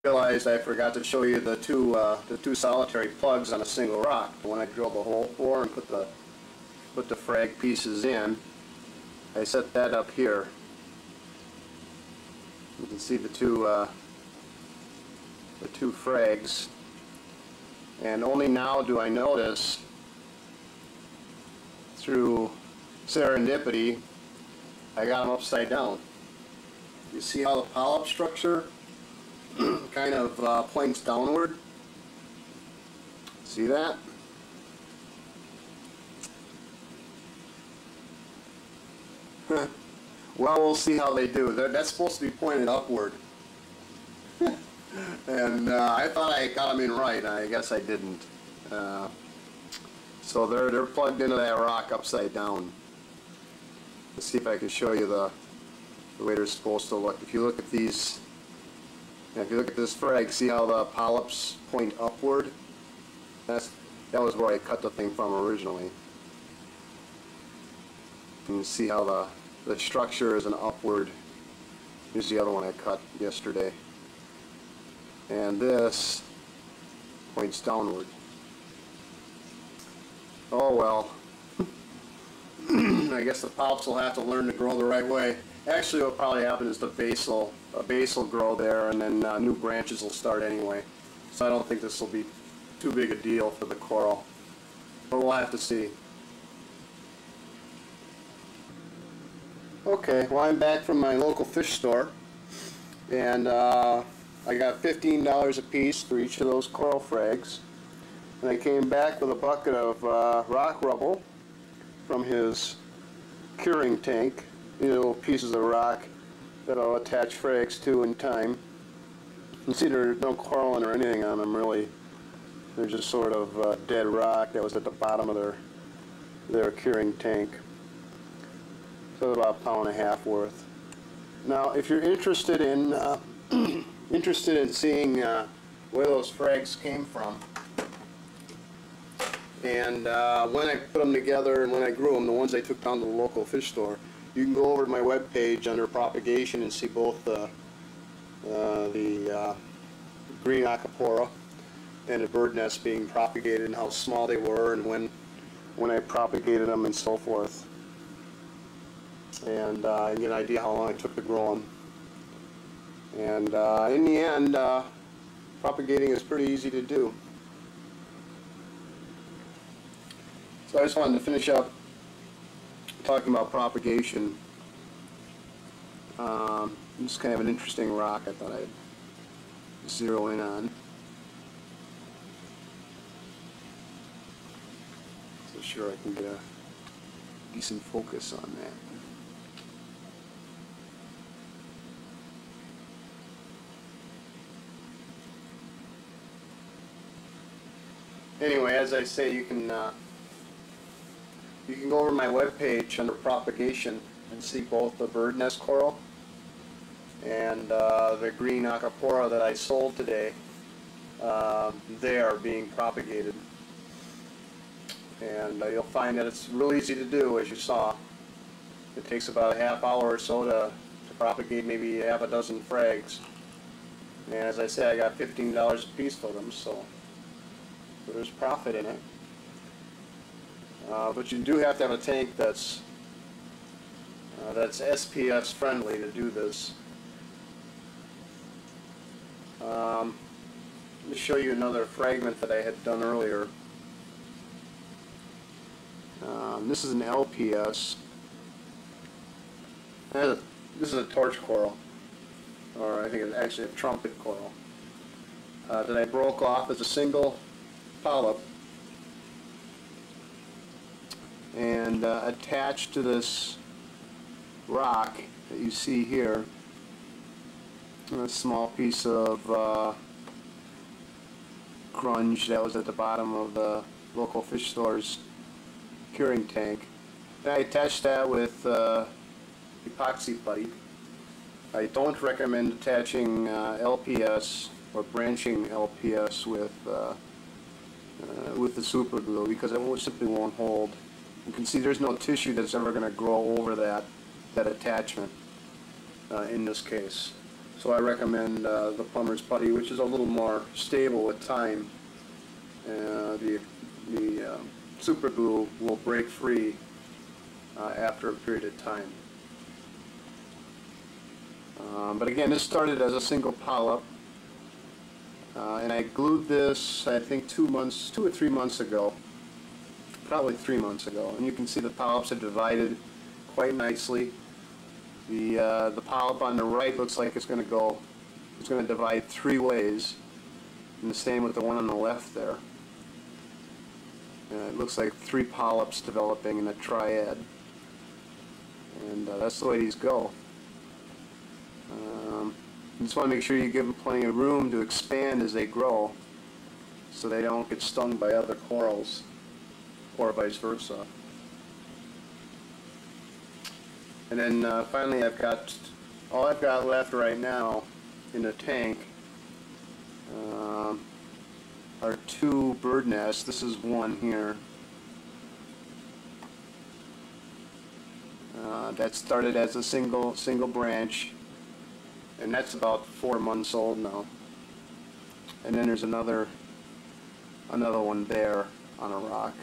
Realized I forgot to show you the two solitary plugs on a single rock. When I drilled the hole for and put the frag pieces in, I set that up here. You can see the two frags, and only now do I notice, through serendipity, I got them upside down. You see how the polyp structure kind of points downward? See that? Well, we'll see how they do. That's supposed to be pointed upward. And I thought I got them in right, I guess I didn't. So they're plugged into that rock upside down. Let's see if I can show you the way they're supposed to look. If you look at these, if you look at this frag, see how the polyps point upward? That was where I cut the thing from originally. You can see how the structure is an upward. Here's the other one I cut yesterday. And this points downward. Oh well. I guess the polyps will have to learn to grow the right way. Actually, what will probably happen is a base will grow there, and then new branches will start anyway. So I don't think this will be too big a deal for the coral. But we'll have to see. Okay, well, I'm back from my local fish store, and I got $15 a piece for each of those coral frags. And I came back with a bucket of rock rubble from his curing tank. These little pieces of rock that I'll attach frags to in time. You can see there's no coralline or anything on them really. They're just sort of dead rock that was at the bottom of their curing tank. So about £1.50 worth. Now, if you're interested in seeing where those frags came from, and when I put them together and when I grew them, the ones I took down to the local fish store, you can go over to my webpage under Propagation and see both the green acropora and the bird nest being propagated and how small they were and when I propagated them and so forth. And you get an idea how long it took to grow them. And in the end, propagating is pretty easy to do. So I just wanted to finish up talking about propagation. It's kind of an interesting rock I thought I'd zero in on. So sure I can get a decent focus on that. Anyway, as I say, you can go over to my webpage under Propagation and see both the bird nest coral and the green acropora that I sold today. They are being propagated. And you'll find that it's real easy to do, as you saw. It takes about a half hour or so to propagate maybe half a dozen frags. And as I say, I got $15 a piece for them, so there's profit in it. But you do have to have a tank that's SPS friendly to do this. Let me show you another fragment that I had done earlier. This is an LPS. This is a torch coral, or I think it's actually a trumpet coral, that I broke off as a single polyp and attached to this rock that you see here, a small piece of grunge that was at the bottom of the local fish store's curing tank. And I attached that with epoxy putty. I don't recommend attaching LPS or branching LPS with the super glue because it simply won't hold. You can see there's no tissue that's ever going to grow over that attachment in this case. So I recommend the plumber's putty, which is a little more stable with time. The super glue will break free after a period of time. But again, this started as a single polyp, and I glued this, I think 2 or 3 months ago, probably 3 months ago, and you can see the polyps have divided quite nicely. The polyp on the right looks like it's going to divide 3 ways, and the same with the one on the left there. It looks like 3 polyps developing in a triad, and that's the way these go. You just want to make sure you give them plenty of room to expand as they grow, so they don't get stung by other corals, or vice versa. And then finally, all I've got left right now in the tank are 2 bird nests. This is one here. That started as a single branch, and that's about 4 months old now. And then there's another one there on a rock.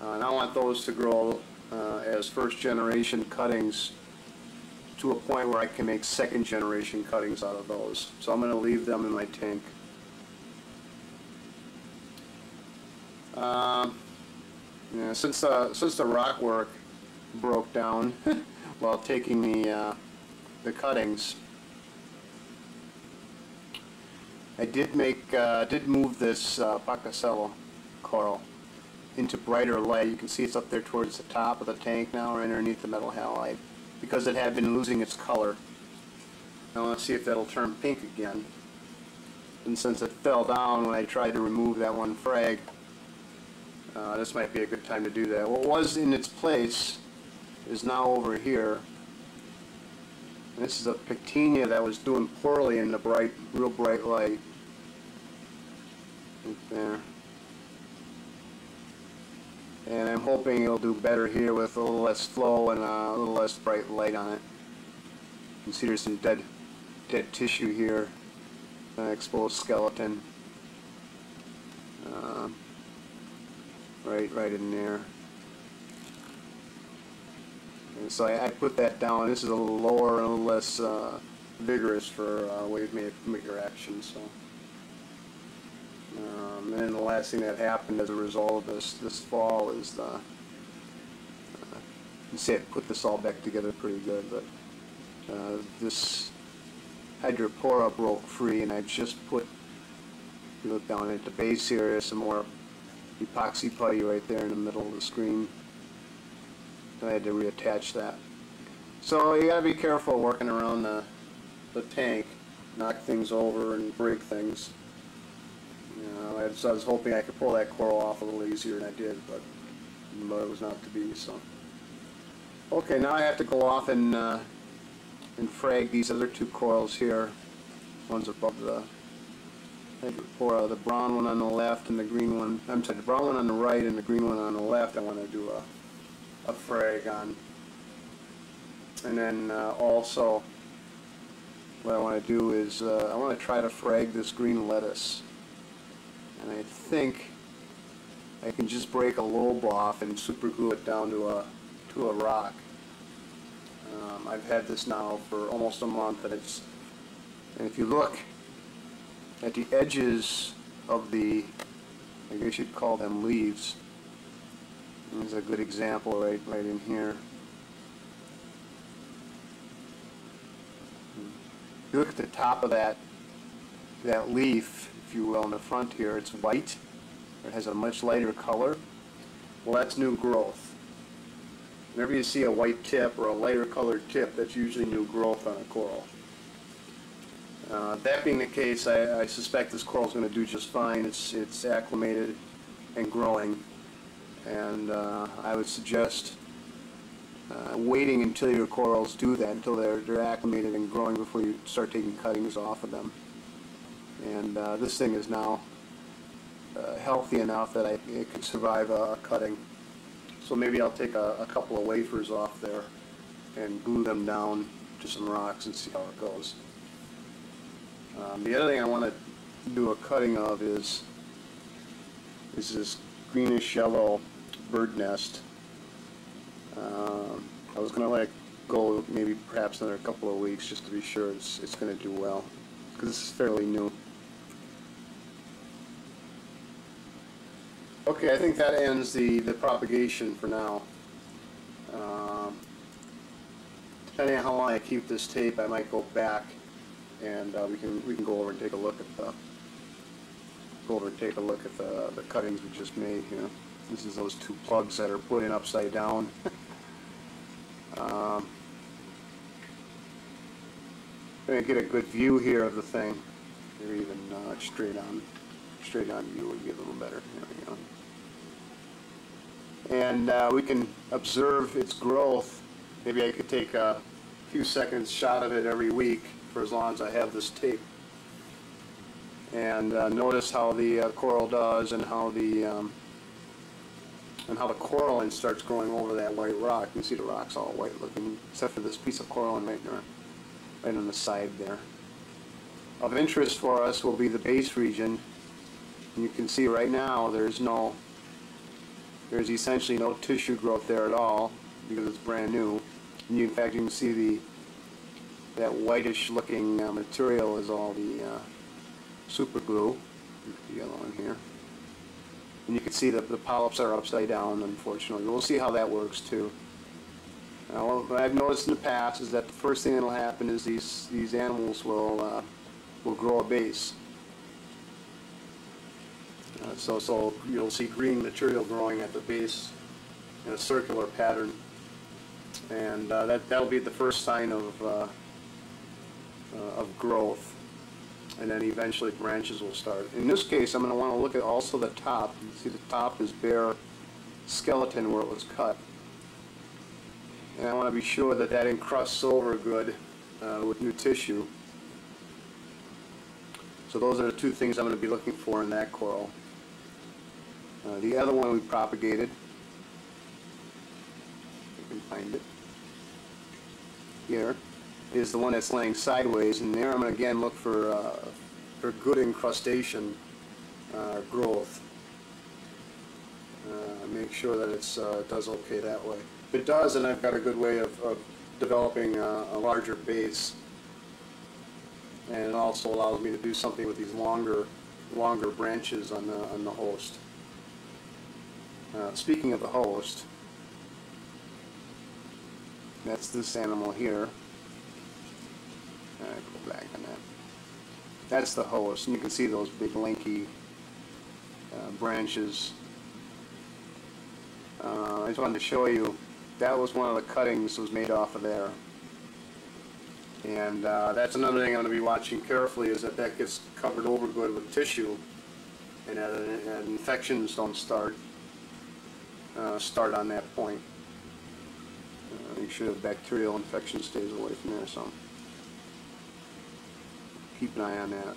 And I want those to grow as first generation cuttings to a point where I can make second generation cuttings out of those. So I'm going to leave them in my tank. Yeah, since the rock work broke down while taking the cuttings, I did move this Pacasello coral into brighter light. You can see it's up there towards the top of the tank now, or underneath the metal halide, because it had been losing its color. I want to see if that'll turn pink again. And since it fell down when I tried to remove that one frag, this might be a good time to do that. What was in its place is now over here. And this is a Pectinia that was doing poorly in the real bright light. Right there. And I'm hoping it'll do better here with a little less flow and a little less bright light on it. You can see there's some dead tissue here, exposed skeleton, right in there. And so I put that down. This is a little lower and a little less vigorous for wave maker action. So. And then the last thing that happened as a result of this fall is you see I put this all back together pretty good, but this hydropora broke free, and I just put, if you look down at the base here, there's some more epoxy putty right there in the middle of the screen. I had to reattach that. So you gotta be careful working around the tank, knock things over and break things. I was hoping I could pull that coral off a little easier than I did, but it was not to be. So, okay, now I have to go off and frag these other 2 corals here. One's above the brown one on the left and the green one. I'm sorry, the brown one on the right and the green one on the left. I want to do a frag on, and then also what I want to do is I want to try to frag this green lettuce. And I think I can just break a lobe off and super glue it down to a rock. I've had this now for almost a month, and if you look at the edges of I guess you'd call them leaves. There's a good example right in here. If you look at the top of that leaf, if you will, in the front here, it's white. It has a much lighter color. Well, that's new growth. Whenever you see a white tip or a lighter colored tip, that's usually new growth on a coral. That being the case, I suspect this coral is going to do just fine. It's acclimated and growing, and I would suggest waiting until your corals do that, until they're acclimated and growing, before you start taking cuttings off of them. And this thing is now healthy enough that it could survive a cutting. So maybe I'll take a couple of wafers off there and glue them down to some rocks and see how it goes. The other thing I want to do a cutting of is this greenish yellow bird nest. I was going to let it go maybe perhaps another couple of weeks just to be sure it's going to do well, because this is fairly new. Okay, I think that ends the propagation for now. Depending on how long I keep this tape, I might go back and we can go over and take a look at the the cuttings we just made here. This is those two plugs that are put in upside down. Gonna get a good view here of the thing. Maybe even straight on view would be a little better. There we go. And we can observe its growth. Maybe I could take a few seconds shot of it every week for as long as I have this tape, and notice how the coral does, and how the coralline starts growing over that white rock. You can see the rock's all white looking, except for this piece of coralline right on the side there. Of interest for us will be the base region. And you can see right now there's essentially no tissue growth there at all, because it's brand new. And in fact, you can see that whitish looking material is all the super glue, the yellow in here. And you can see that the polyps are upside down, unfortunately. We'll see how that works too. Now, what I've noticed in the past is that the first thing that will happen is these animals will grow a base. So you'll see green material growing at the base in a circular pattern, and that'll be the first sign of growth, and then eventually branches will start. In this case, I'm going to want to look at also the top. You see the top is bare skeleton where it was cut, and I want to be sure that that encrusts over good with new tissue. So those are the two things I'm going to be looking for in that coral. The other one we propagated, you can find it here, is the one that's laying sideways, and there I'm going to again look for good incrustation growth. Make sure that it does okay that way. If it does, then I've got a good way of developing a larger base, and it also allows me to do something with these longer branches on the host. Speaking of the host, that's this animal here. Go back on that. That's the host, and you can see those big lanky branches. I just wanted to show you that was one of the cuttings that was made off of there. And that's another thing I'm going to be watching carefully, is that gets covered over good with tissue, and that infections don't start on that point. Make sure the bacterial infection stays away from there, so keep an eye on that.